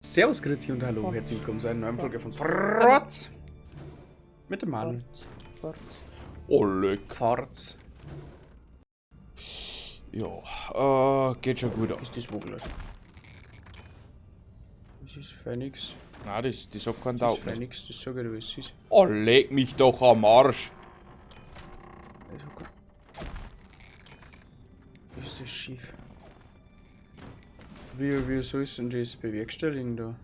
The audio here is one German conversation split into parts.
Servus, grüezi und hallo, herzlich willkommen zu einer neuen Folge von Forz. Mit dem Mann. Forz. Oh, leck. Forz. Ja, geht schon gut Ist das Vogel? Das ist Phoenix. Nein, das sagt kein Das ist Tauch nicht. Phoenix, das sag ich dir, was es ist. Oh, leg mich doch am Arsch. Ist das schief? Wie soll es denn das bewerkstelligen da?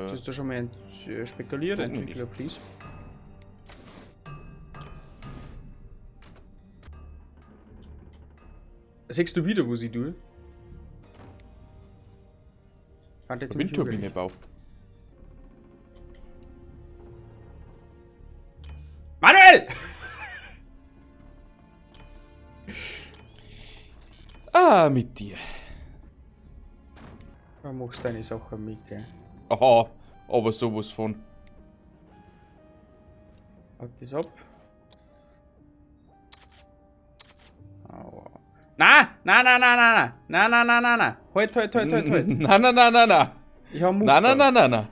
Das ist da schon mal spekuliert, Frag mich Entwickler, please. Siehst du wieder, wo sie tue? Windturbine bau. Manuel! Ah, mit dir. Du machst deine Sache mit, ja. Aha, aber sowas von. Halt das ab. Aua. Na! Na, na, na, na, na! Na, na, na, na, na! Halt, halt, halt, halt, halt! Na, na, na, na, na. Ich hab Mut. Na, na, na, na, na.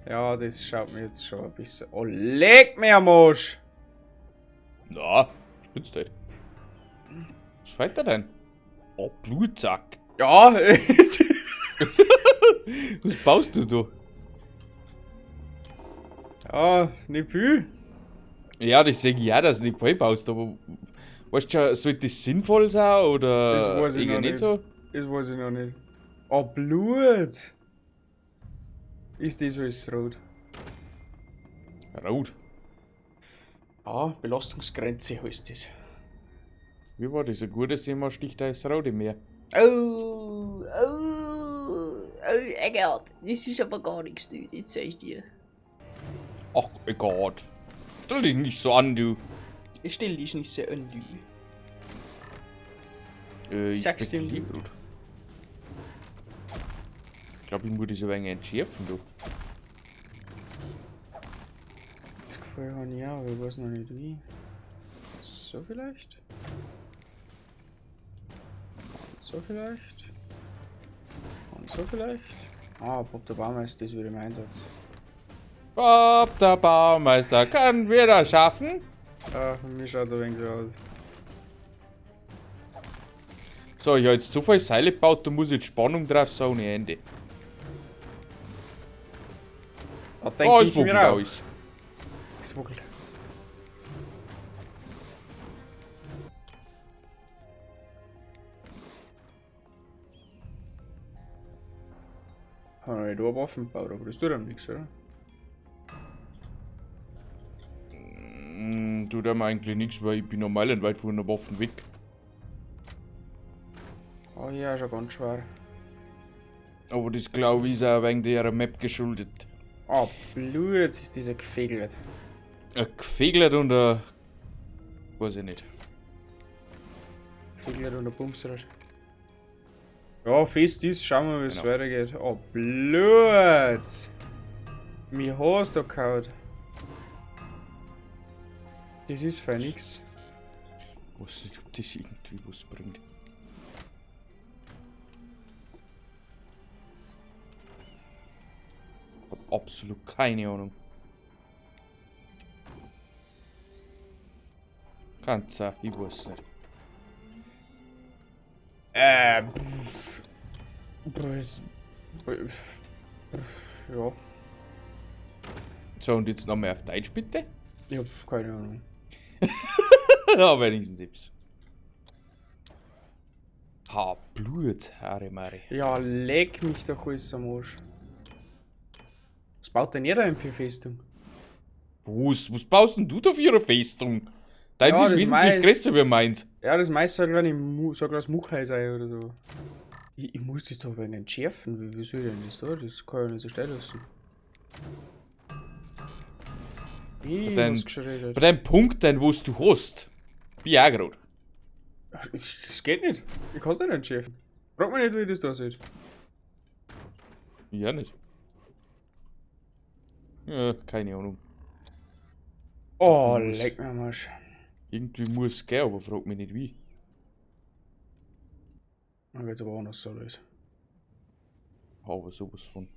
Ja, das schaut mir jetzt schon ein bisschen. Oh, leg mir am Arsch! Na, spitzt halt. Was fällt da denn? Oh, Blutsack. Ja! Was baust du da? Ja, nicht viel. Ja, das sehe ich ja, dass du nicht voll baust, aber weißt du schon, sollte das sinnvoll sein oder Das weiß ich eher noch nicht nicht. so? Das weiß ich noch nicht. Oh, Blut! Ist das alles rot? Rot. Ah, Belastungsgrenze heißt das. Wie war das? Ein gutes Thema sticht da das Rot im Meer. Oh, Eggert, das ist aber gar nichts, du, das sag ich dir. Ach Gott. Stell dich nicht so an, du. Ich stell dich nicht so an, du. Ich Sag's dir spekulier nicht. grad. Ich glaube, ich muss das ein wenig entschärfen, du. Das Gefühl habe ich auch, aber ich weiß noch nicht wie. So vielleicht? Und so vielleicht? Und so vielleicht? Ah, Bob der Baumeister ist wieder im Einsatz. Bob, der Baumeister, können wir das schaffen? Ah, für mich schaut es ein wenig so aus. So, ich habe jetzt so viele Seile gebaut, da muss jetzt Spannung drauf sein ohne Ende. Da Oh, denke es ich mir wackelt auch. alles. Es wackelt. Habe ich da Waffen gebaut, aber das tut einem nichts, oder? Tut einem eigentlich nichts, weil ich bin noch meilenweit von der Waffen weg. Oh ja, schon ganz schwer. Aber das glaube ich ist auch wegen der Map geschuldet. Ah, Blut, jetzt ist dieser gefegelt. Ein gefegelt und ein... weiß ich nicht. Gefegelt und ein Bumsrad. Ja, fest ist, schauen wir, wie es Genau. weitergeht. Oh, Blut! Mir hast du gehauen. Das ist für nix. Was ist, ob das irgendwie was bringt? Hab absolut keine Ahnung. Kann's sein, ich weiß nicht. Ja, So, und jetzt nochmal auf Deutsch bitte? ich hab keine Ahnung. Ja, wenigstens selbst. Ha, Blut, Harry Mari. Ja, leck mich doch alles am Arsch. Was baut denn jeder für Festung? Was baust denn du da für ihre Festung? Deins Ja, ist das wesentlich mein- größer wie meins. Ja, das meiste halt, wenn ich sag, lass Muchhai sein oder so. Ich muss das doch ein wenig entschärfen. Wie soll ich denn das da? Das kann ich nicht so stehen lassen. Ich dein- was geschreddert. Bei deinem Punkt, den was du hast, bin ich auch grad. Das geht nicht. Ich kann es nicht entschärfen. Frag mich nicht, wie das da sieht. Ja, nicht. Ja, keine Ahnung. Oh, Muss. leck mir am Arsch. Irgendwie muss es gehen, aber frag mich nicht wie. Dann geht's aber anders so los. Aber sowas von.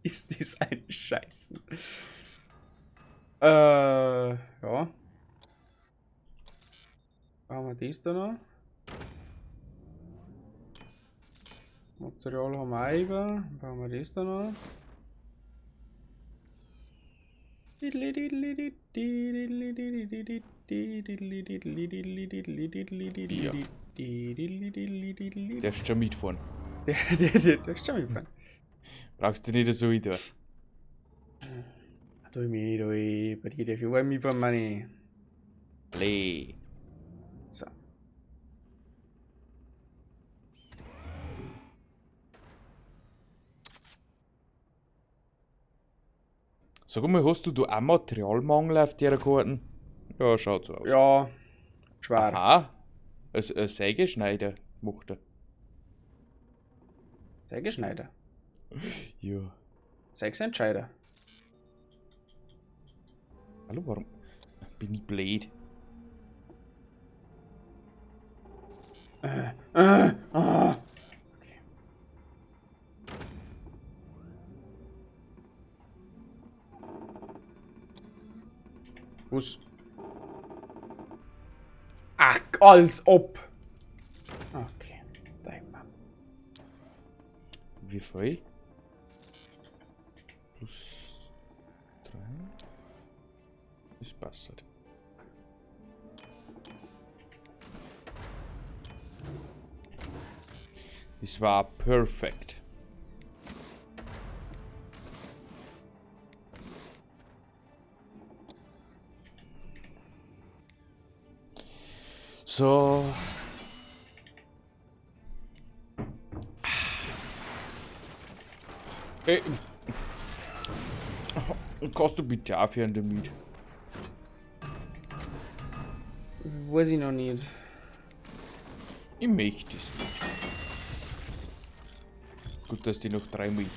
Ist das ein Scheißen? Ja. Bauen wir das da noch. Material haben wir auch über. Bauen wir das da noch. Darfst schon mitfahren. Der ist schon mitfahren. Brauchst du nicht so wieder. Tu ich mich nicht ein. Bei dir darf ich auch mitfahren, meine. Lee. So. Sag mal, hast du auch Materialmangel auf dieser Karten? Ja, schaut so aus. Ja. Schwer. Aha. Ein Sägeschneider macht er. Sägeschneider. Ja. Sechsentscheider. Hallo, warum bin ich blöd? Okay. Was? Ach, als ob. Okay, denk mal. Wie viel? Plus 3. Das passt. Das war perfekt. So. Ey. Kannst du bitte aufhören damit? Weiß ich noch nicht. Ich möchte es nicht. Gut, dass die noch 3 Mal hieß.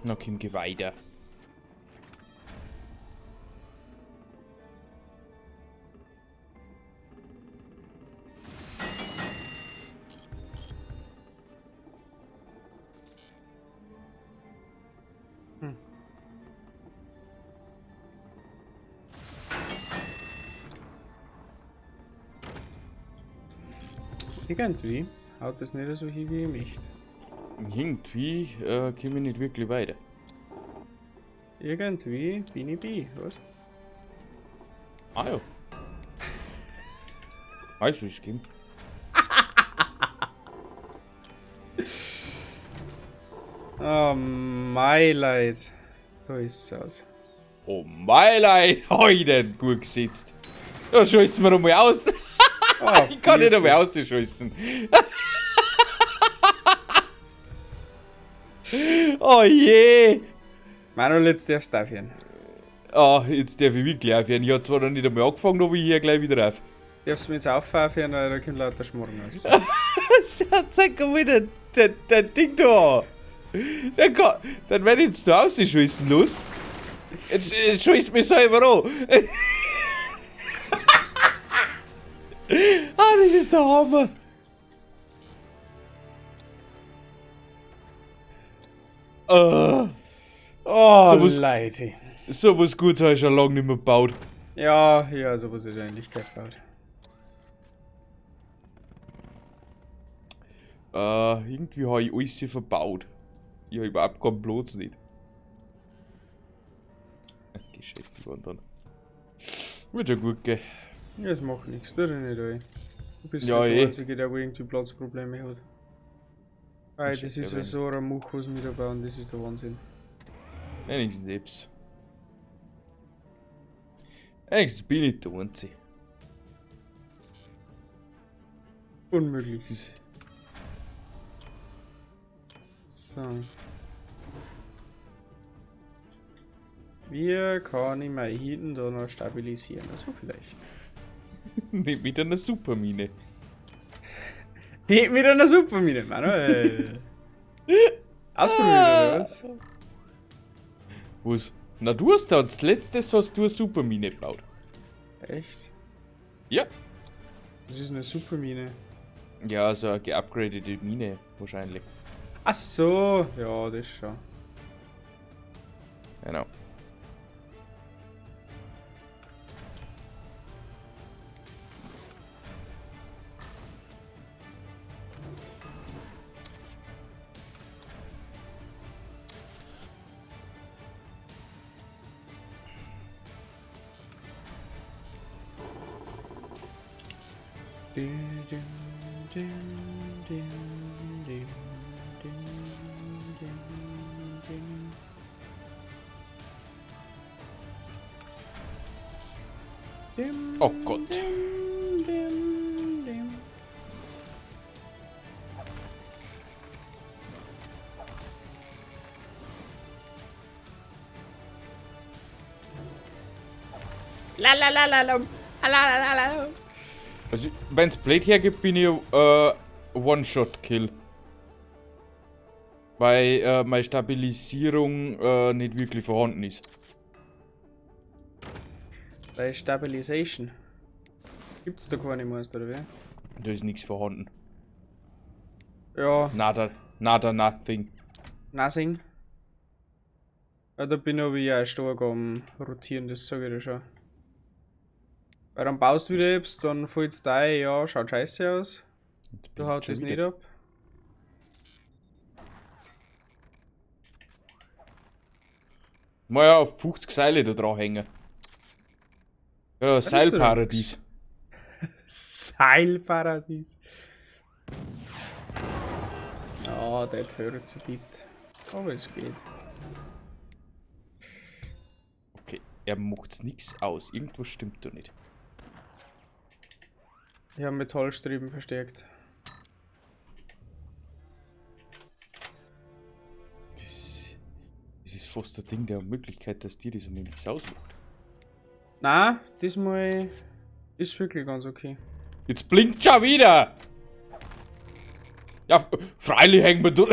Na, komm, geh weiter. Irgendwie haut das nicht so hin, wie ich möchte. Irgendwie komme ich nicht wirklich weiter. Irgendwie bin ich bei, was? Ah ja. Also, ich gehen. Oh, mein Leid. Da ist es aus. Oh mein Leid, heute gut gesetzt. Da schießen wir einmal aus. Oh, Ich kann nicht einmal ausschießen. Oh je. Manuel, jetzt darfst du aufhören. Ah, jetzt darf ich wirklich aufhören. Ich habe zwar noch nicht einmal angefangen, aber ich hier gleich wieder auf. Darfst du mir jetzt aufhören, weil da kommt lauter Schmorren raus. Schau, zeig mal der Ding da. Dann werde ich jetzt da ausschießen, los. Jetzt schießt mich selber an. Ah, das ist der Hammer. Oh, Sowas- Leute. So was Gutes habe ich schon lange nicht mehr gebaut. Ja, sowas ist eigentlich gebaut. Irgendwie habe ich alles verbaut. Ich habe überhaupt keinen Platz nicht. Gescheiß die Wand an. Wird schon gut gehen. Ja, es macht nichts, tu dir nicht ein. Du bist Ja, nicht eh. der Einzige, der wo irgendwie Platzprobleme hat. Weil Ich das check ist ja, ja so ein Much, was wir da bauen, das ist der Wahnsinn. Wenigstens selbst. Wenigstens bin ich der Einzige. Unmöglich. Das- So. Wie kann ich mein hinten da noch stabilisieren? Also vielleicht. Nicht mit einer Supermine. Die mit einer Supermine, Manuel. Ausprobiert oder was? Was? Na, du hast da als letztes hast du eine Supermine gebaut. Echt? Ja. Das ist eine Supermine. Ja, so eine geupgradete Mine wahrscheinlich. Ach so, ja, das schon. Genau. Oh Gott. La la la la la. La la la la. Also, wenn's Blade hergibt, bin ich One-Shot-Kill. Weil meine Stabilisierung nicht wirklich vorhanden ist. Bei Stabilisation. Gibt's da keine Meister, oder wie? Da ist nichts vorhanden. Ja, Nada, nothing. nothing. Ja, da bin aber ich auch stark am Rotieren, das sage ich dir schon. Weil dann baust du wieder etwas, dann fällt's da ein, ja, schaut scheiße aus. Du haut das nicht ab. Mal ja auf 50 Seile da dran hängen. Ja, ist doch Seilparadies. Seilparadies. Ja, das hört sich bitte. Aber es geht. Okay, er macht's nix aus. Irgendwas stimmt da nicht. Ich habe Metallstreben verstärkt. Das ist fast ein Ding der Möglichkeit, dass dir das um nichts ausmacht. Na, diesmal ist wirklich ganz okay. Jetzt blinkt schon wieder! Ja, freilich hängen wir da.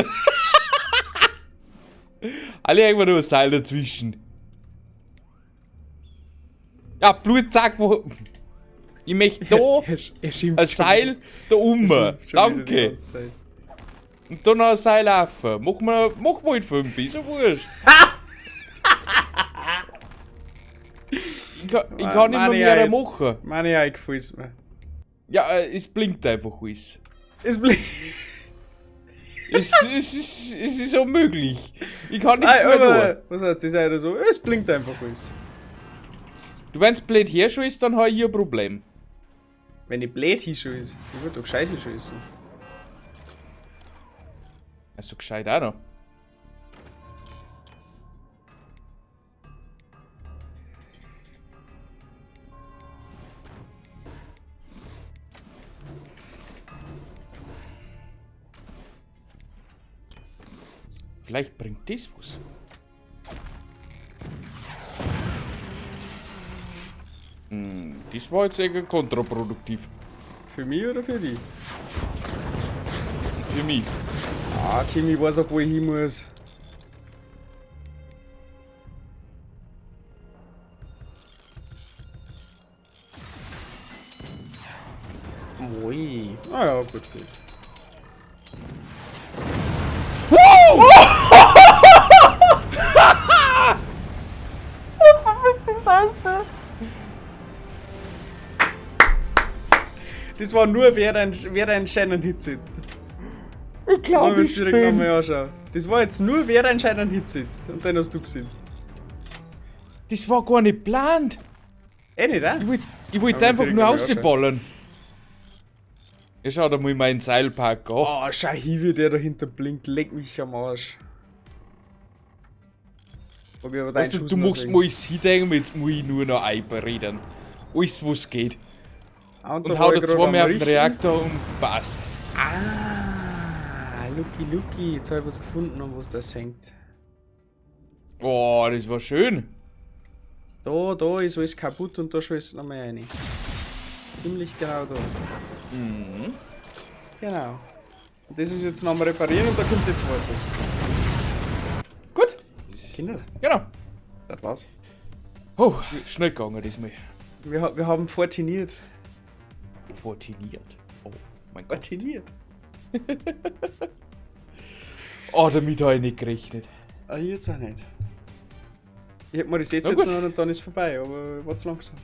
Alle hängen wir da ein Seil dazwischen. Ja, Blut, zack, wo. Ich möchte da Er schimpft ein schon Seil da wieder. um. Er schimpft schon wieder die Danke. ganze Zeit. Und dann noch ein Seil laufen. Mach mal in 5, ist so wurscht. Ich kann nicht Mann, mehr ja, machen. Meine Eye gefällt mir. Ja, es blinkt einfach alles. Es blinkt. Es ist unmöglich. Ich kann nichts mehr tun. Was hat sie gesagt so? Es blinkt einfach alles. Du, wenn's blöd herschießt, dann habe ich ein Problem. Wenn ich blöd hinschieße, ich würde doch gescheit hinschießen. Also gescheit auch noch. Vielleicht bringt das was. Das war jetzt eher kontraproduktiv. Für mich oder für dich? Für mich. Ah, Kimi weiß auch, wo ich hin muss. Ui. Ah ja, gut, gut. Scheiße. Das war nur, wer dein Shannon Hit sitzt. Ich glaube, ich direkt bin. nochmal anschauen. Das war jetzt nur, wer dein Shannon Hit sitzt. Und dann hast du gesitzt. Das war gar nicht geplant. Nicht, Ich wollte Aber einfach direkt nur nochmal anschauen. rausballern. Ja, schau da mal meinen Seilpark an. Oh, schau hin, wie der dahinter blinkt. Leck mich am Arsch. Ob ich aber deinen Weißt du, Schuss du noch machst sehen. mal hindenken, jetzt muss ich nur noch einbereden. Alles, was geht. Ah, Und da hau war da ich grad zweimal am auf den Richten. Reaktor und passt. Ah, Lucky. Jetzt habe ich was gefunden, an was das hängt. Oh, das war schön. Da ist alles kaputt und da schießt nochmal rein. Ziemlich genau da. Mhm. Genau. Und das ist jetzt nochmal reparieren und da kommt jetzt weiter. Fortiniert. Genau. Das war's. Oh, schnell gegangen diesmal. Wir haben fortiniert. Fortiniert. Oh, mein Gott. Fortiniert. Oh, damit habe ich nicht gerechnet. Ah, ich jetzt auch nicht. Ich hätte mir das jetzt Na gut. noch und dann ist vorbei, aber war's langsam.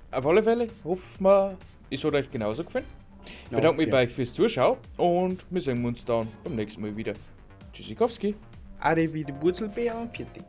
Auf alle Fälle, hoffen wir, es hat euch genauso gefallen. Ich bedanke mich bei euch fürs Zuschauen und wir sehen uns dann beim nächsten Mal wieder. Tschüssikowski. Arrivederci, Wurzelbeer und Vierti.